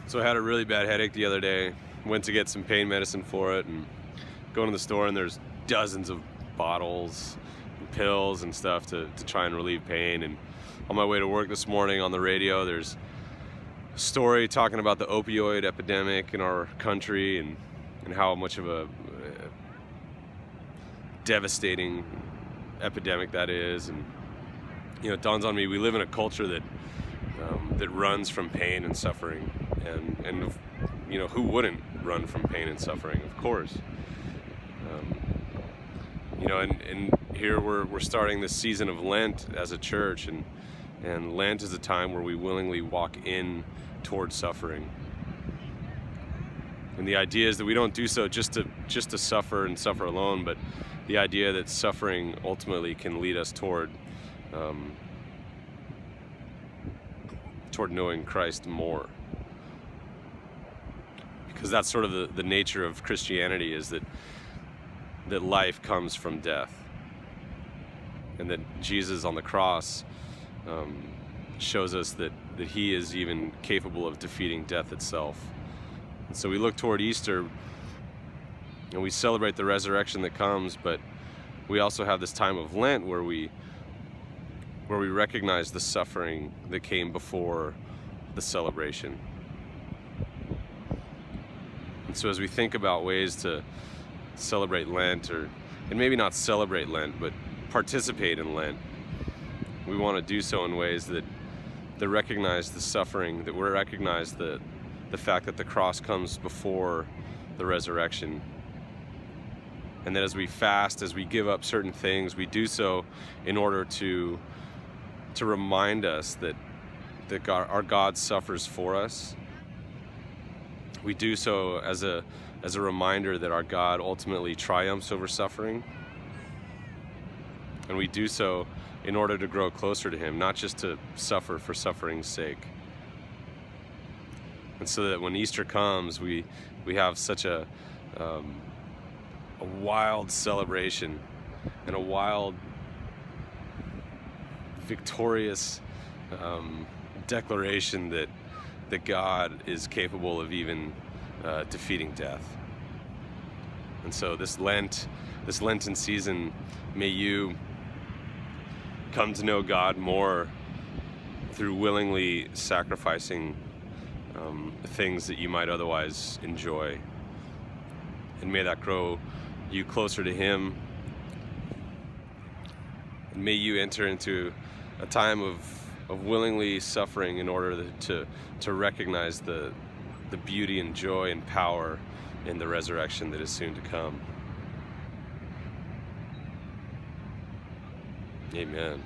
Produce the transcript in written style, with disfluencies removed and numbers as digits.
So I had a really bad headache the other day, went to get some pain medicine for it, and go to the store and there's dozens of bottles and pills and stuff to try and relieve pain. And on my way to work this morning on the radio, there's a story talking about the opioid epidemic in our country and how much of a devastating epidemic that is. And it dawns on me, we live in a culture that runs from pain and suffering, and who wouldn't run from pain and suffering? Of course. And here we're starting this season of Lent as a church, and Lent is a time where we willingly walk in towards suffering. And the idea is that we don't do so just to suffer and suffer alone, but the idea that suffering ultimately can lead us toward knowing Christ more. Because that's sort of the nature of Christianity, is that life comes from death. And that Jesus on the cross shows us that he is even capable of defeating death itself. And so we look toward Easter and we celebrate the resurrection that comes, but we also have this time of Lent where we recognize the suffering that came before the celebration. And so as we think about ways to celebrate Lent, and maybe not celebrate Lent, but participate in Lent, we want to do so in ways that recognize the suffering, that we recognize the fact that the cross comes before the resurrection. And that as we fast, as we give up certain things, we do so in order to remind us that our God suffers for us. We do so as a reminder that our God ultimately triumphs over suffering. And we do so in order to grow closer to him, not just to suffer for suffering's sake. And so that when Easter comes, we have such a wild celebration and a wild, victorious declaration that God is capable of even defeating death. And so this Lenten season, may you come to know God more through willingly sacrificing things that you might otherwise enjoy. And may that grow you closer to him. And may you enter into a time of willingly suffering in order to recognize the beauty and joy and power in the resurrection that is soon to come. Amen.